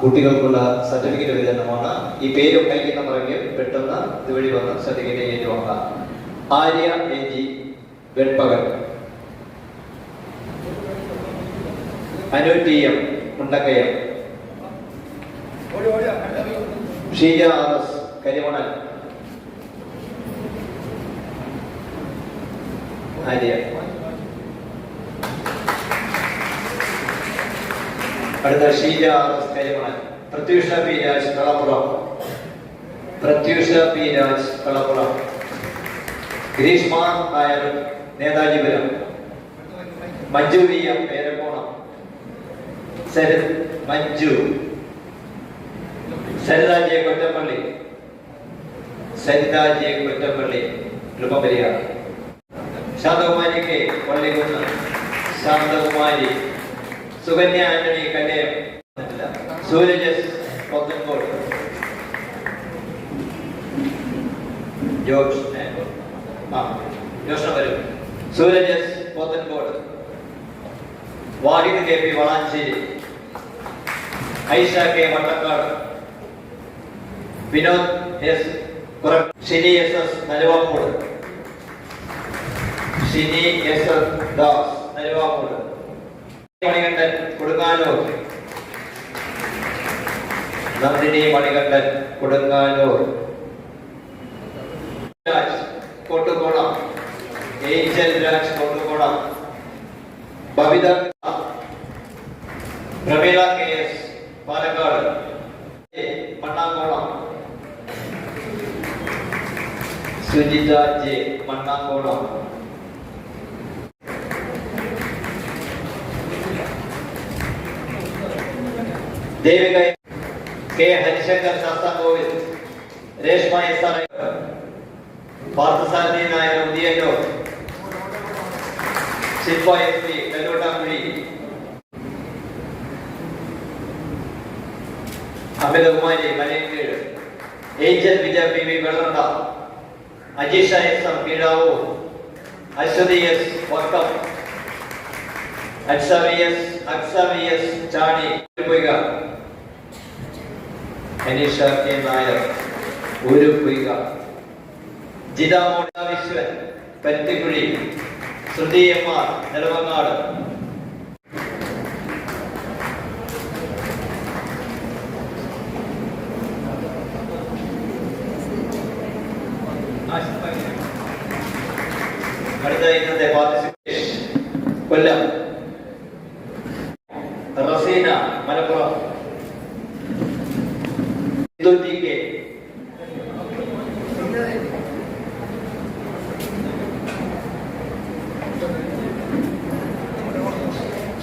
കുട്ടികൾക്കുള്ള സർട്ടിഫിക്കറ്റ് വിതരണമാണ്. ഈ പേരൊക്കെ അയക്കുന്ന പുറകെ പെട്ടെന്ന് ഇതുവഴി വന്ന് സർട്ടിഫിക്കറ്റ് ഏറ്റുവാങ്ങാം. Arya AG Venpakal, Anu TM Mundakkayam, Sheeja RS Karimanal, Arya. അടുത്ത Sheeja RS Karimanal. Prathyusha P Raj Kalappuram, Prathyusha P Raj Kalappuram. Greeshma Nair Netajipuram, Manju VM Perakkonam, Manju, Saritha J Kottappally, Saritha J Kottappally എളുപ്പപരിഹാര. Santhakumari K Pallikkunnu, Santhakumari. Sukanya Antony Kallayam, Sooraj Pothencode, George വരും, Sooraj Pothencode. Wahid KP Valanchery, Aisha K Vattakkad, Vinod S Shini SS Naruvamoodu, Shini SS Das Naruvamoodu. Manikandan Kodunganoor, Nandini Manikandan Kodunganoor. Raj Kottukonam, Angel Raj Kottukonam. Babitha Prameela KS Palakkad, Mannankonam. Sujitha J Mannankonam. Devika K Harishankar Sasthamkovil, Reshma SR Parthasarathy Nair Udiyannoor, Shilpa SP Kallootakkuzhi. Amithakumari Malayinkeezhu, Angel Vijaya PV Vellanda, Ajeesha SM Keezhavoor, Aswathy S Vakkom, അക്സവിയസ് ചാണി പൊയ്ക, അനീഷ K നായർ ഒരു പൊയ്ക. ജിത വിശ്വൻ പരുത്തിക്കുഴി, ശ്രുതി MR നെടുമങ്ങാട്. അടുത്ത ഇന്നത്തെ പാർട്ടിസിപ്പേഷൻ കൊല്ലം, റസീന മലപ്പുറം,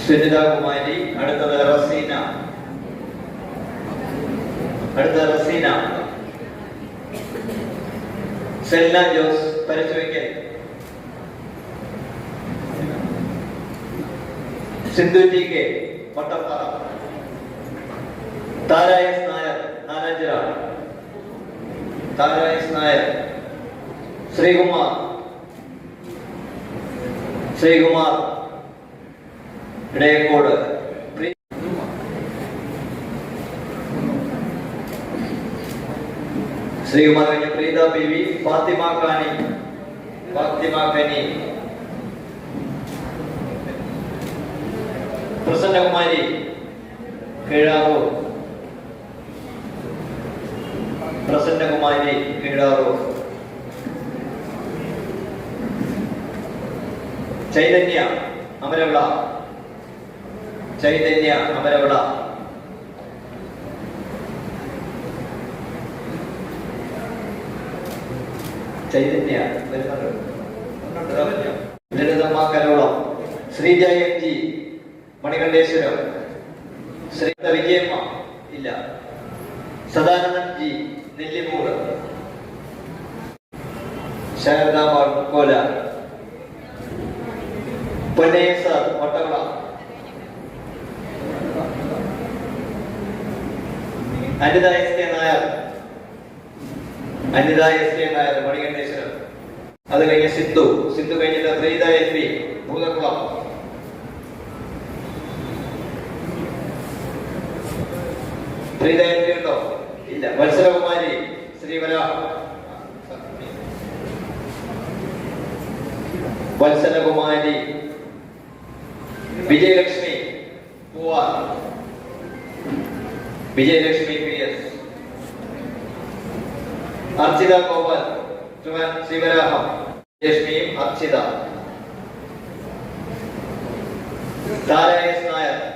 സുനിത കുമാരി. അടുത്തത് Razeena, Selna Jose പരിശോധിക്കൽ, Sindhu TK Vattappara, താര S Nair നാനാഞ്ചിറ, താര S Nair. Sreekumar ഇടയക്കോട്, Sreekumar കഴിഞ്ഞ Preetha PV, Fathima കനി, Prasannakumari Keezharoor, Chaitanya Amaravila, Lalithamma കലോളം, Sreeja MG Manikanteswaram, Sreetha Vijayamma ഇല്ല, Sadanandan G Nellimoodu, Sharada Mukkola, പൊന്നേസ വട്ടവള, Anitha SK Nair Manikanteswaram. അത് കഴിഞ്ഞ് സിന്ധു കഴിഞ്ഞിട്ട് പ്രീത LP ഭൂതക്കുളം, ശ്രീധയന്ത്രി ഉണ്ടോ? ഇല്ല. വത്സലകുമാരി ശ്രീവരാഹം. വത്സലകുമാരി. വിജയലക്ഷ്മി പൂവാർ. വിജയലക്ഷ്മി PS. അർച്ചിത ഗോപാൽ ശിവരാഹം. ലക്ഷ്മിയും അർച്ചിത. താരേഷ് നായർ.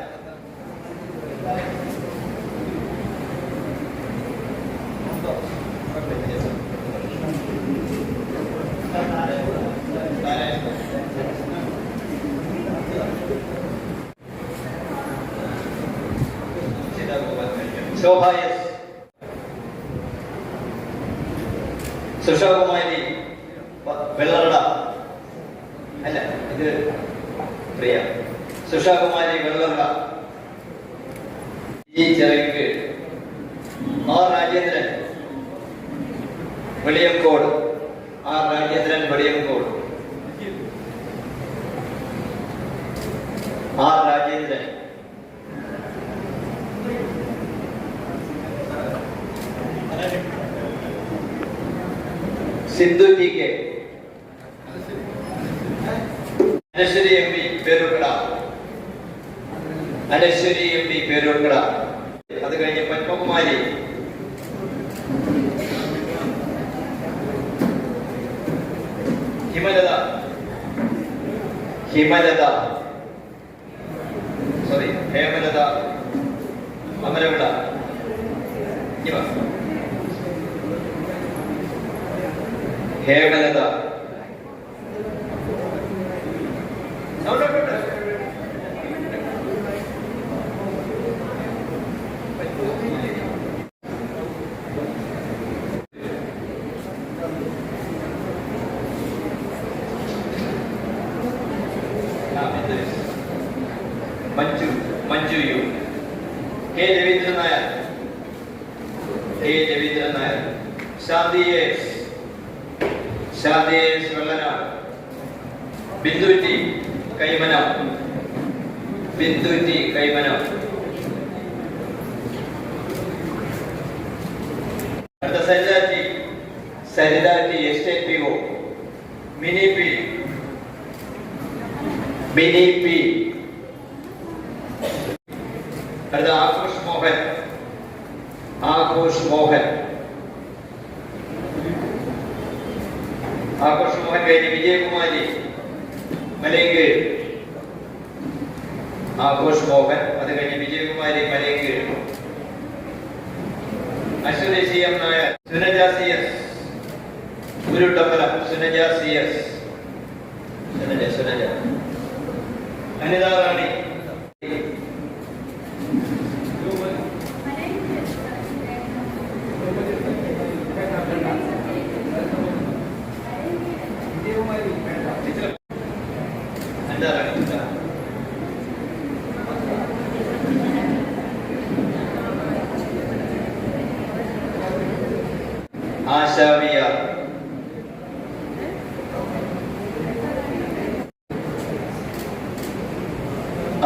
ശോഭ S. സുഷകുമാരി വെള്ളറട. അല്ല, ഇത് പ്രിയ. സുഷകുമാരി വെള്ളറട. ചെറിയ. R Rajendran Veliyamkode. R Rajendran Veliyamkode. R Rajendran. Sindhu TK. Anaswari MP Peroorkada. Anaswari MP Peroorkada. അത് കഴിഞ്ഞ് Padmakumari. Himalatha. Himalatha sorry Hemalatha Amaravila. Hemalatha. Manju U. K Raveendran Nair. K Raveendran Nair. Shanthi S. Shanthi S Vellanad. Bindu T Kaimanam. Bindu T Kaimanam. അടുത്ത Saritha T. Saritha T estate PO. Mini P. Mini P. അടുത്ത ആഘോഷ് മോഹൻ. ആഘോഷ് മോഹൻ. ആഘോഷ് മോഹൻ കഴിഞ്ഞ് വിജയകുമാരി മലയങ്കീഴ്. ആഘോഷ് മോഹൻ. അത് കഴിഞ്ഞ് Vijayakumari Malayinkeezhu. Aswathy CM Nair. സുനജ CS. ഉരുട്ടമ്പലം. സുനജ CS. സുനജ. Anitha റാണി. ആശാവിയ.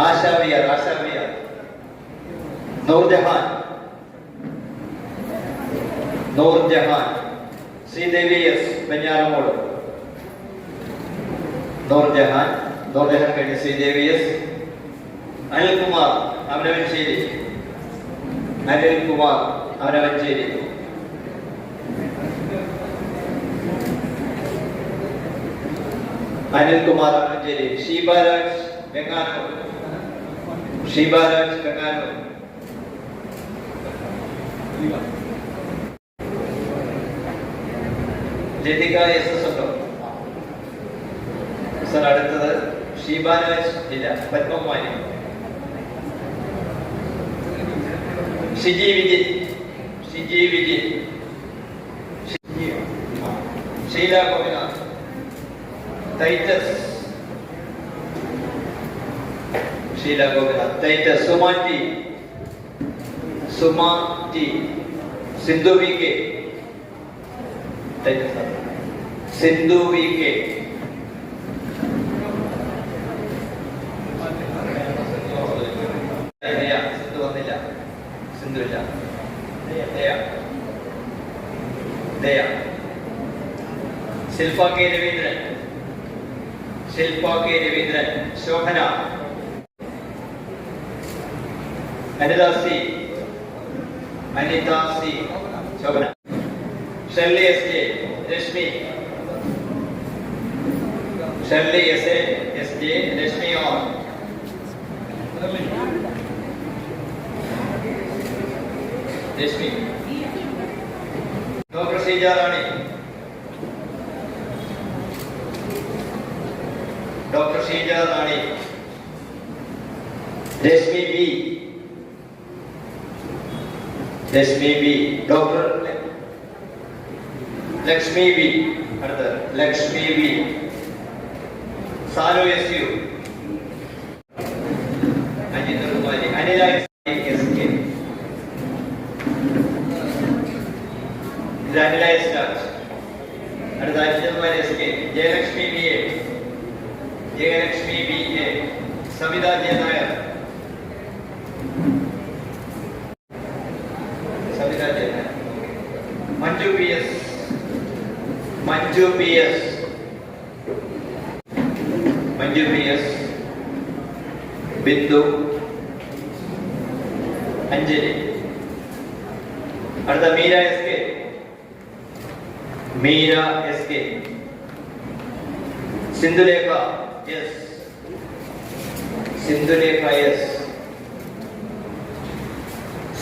ആശാവിയ. ആശാവിയ. നൂർജഹാൻ. നൂർജഹാൻ. ശ്രീദേവി S ബഞ്ഞാറമൂട്. നൂർജഹാൻ. നൂർജഹാൻ കഴിഞ്ഞ് ശ്രീദേവി S. അനിൽകുമാർ അവനവഞ്ചേരി. അനിൽകുമാർ അവനവഞ്ചേരി. അനിൽകുമാർ അവനവഞ്ചേരി. ഷീബാരാജ് വെങ്ങാനൂർ. ഷീബാരാജ് വെങ്ങാനൂർ. ലതിക SS ഉണ്ടോ സർ? അടുത്തത് ഷീബാരാജ് ഇല്ല. Padmakumari. Shiji Vijin. Shiji Vijin. Sheela Gopinath. Titus. Sheela Gopinath. Titus. Suma T. Suma T. Sindhu VK. Titus. Sindhu VK. Sindhu വന്നില്ല. Sindhuja, Daya, Daya, Shilpa K Raveendran, Shilpa K Raveendran, Shobhana, Anitha C, Anitha C, Shobhana, Shirley S J, Reshmi, Shirley S J, Reshmi or Rashmi, doctor Sheeja Rani, doctor Sheeja Rani, Reshmi B, Reshmi B, doctor Lakshmi B, അടുത്ത Lakshmi B, Salu S U, Ajith Kumari, Anila S K, Anila S Raj, അടുത്ത Ajith Kumari S K, Jayalakshmi B A, Jayalakshmi B A, Savitha J Nair, Savitha J Nair, Manju P S, Manju P S, Manju P S, Bindu, Anjali, അടുത്ത Meera S K, Meera S K, Sindhulekha S, Sindhulekha S,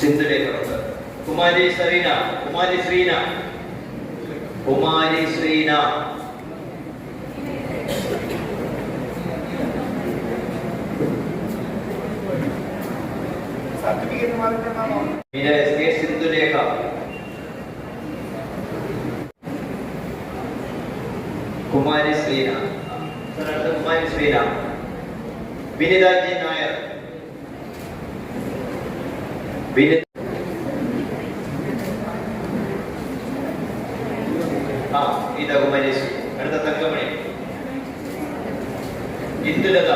Sindhulekha, Kumari Sareena, Kumari Sreena, Kumari Sreena, Meera S K, Sindhulekha, Kumari Sreena, Kumari Sreena, Vinitha G Nair, Vinitha, Geetha Kumari, അടുത്ത തങ്കമണി, ഇന്ദുലത,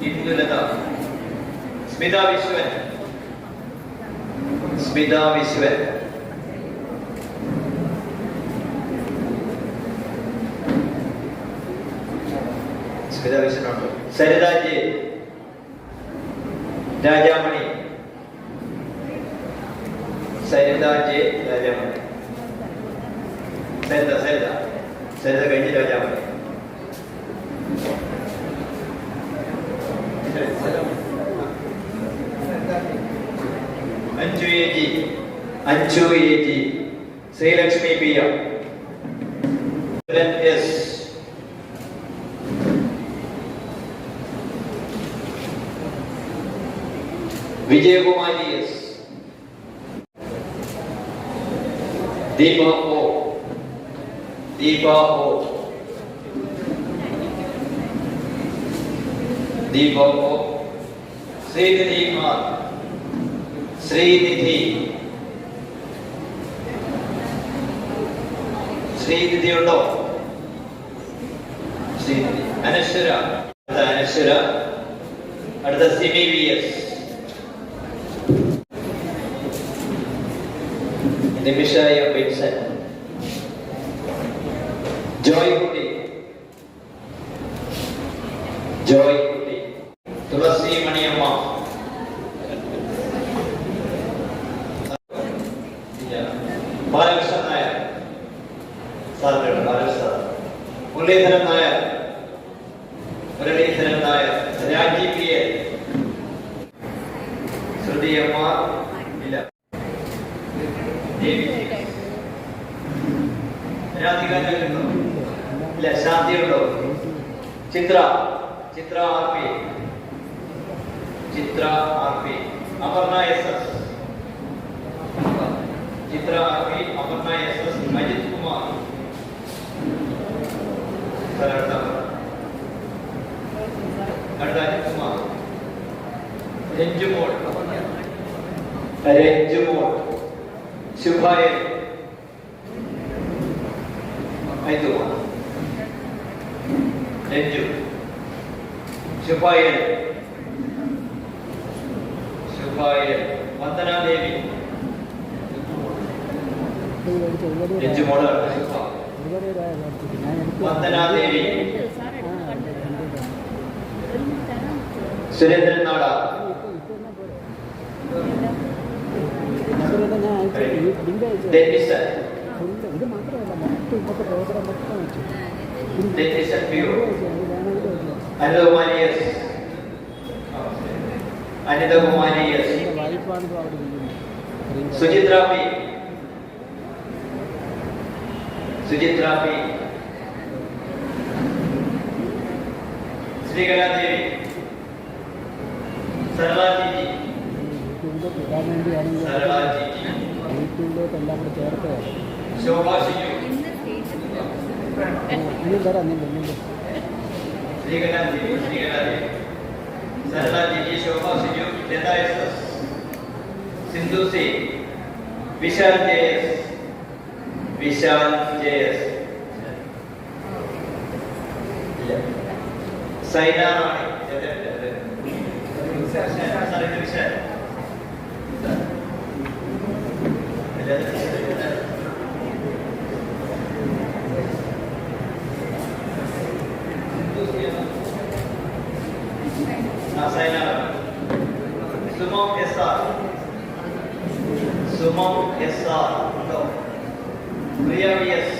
ഇന്ദുലത, സ്മിത വിശ്വൻ, സ്മിത വിശ്വൻ, സ്മിത വിശ്വനുണ്ട്, Saritha J, Rajamani, Saritha J, Rajamani, Saritha, Saritha, Saritha കഴിഞ്ഞ് Rajamani, Anju A G, Anju A G, Sreelakshmi P S, Vijayakumari S, Deepa O, Deepa O, Deepa O, Sreenidhi R, Sreenidhi, Sreenidhi ഉണ്ടോ? ശ്രീനിധി, അനശ്വര, അടുത്ത അനശ്വര, അടുത്ത Simi V S, Nimisha M Vinson, Joy കുട്ടി, ജോയ് കുട്ടി, തുളസി മണിയമ്മ, ബാലകൃഷ്ണൻ നായർ, സാറിന്റെ Balakrishnan, Muraleedharan Nair, Muraleedharan Nair, Raji P A, Sruthi M R, ഇല്ല, രാധിക ഉണ്ടോ? ഇല്ല, ശാന്തി ഉണ്ടോ? Chithra, Chithra R P, Chithra R P, Aparna S S, Chithra R P, Aparna S S, Ajith Kumar, അടുത്ത അജിത് കുമാർ, രഞ്ജുമോൾ, രഞ്ജുമോൾ, ശുഭായൻ, രഞ്ജു, ശുഭായൻ, ശുഭായൻ, വന്ദന ദേവി, രഞ്ജുമോളാണ്. Vandana Devi, Surendran Nada, Dennison, Dennison view, Anithakumari S, Anithakumari S, Suchithra P, Suchithra P, Sreekaladevi, Sarala Jiji, Sarala Jiji, Shobha Shiju, Sreekaladevi, Sreekaladevi, Sarala Jiji, Shobha Shiju, Latha S S, Sindhu C, Vishal J S, Vishal J S, Saina Rani, Vishal Sumam S R, Sumam S R, Priya V S,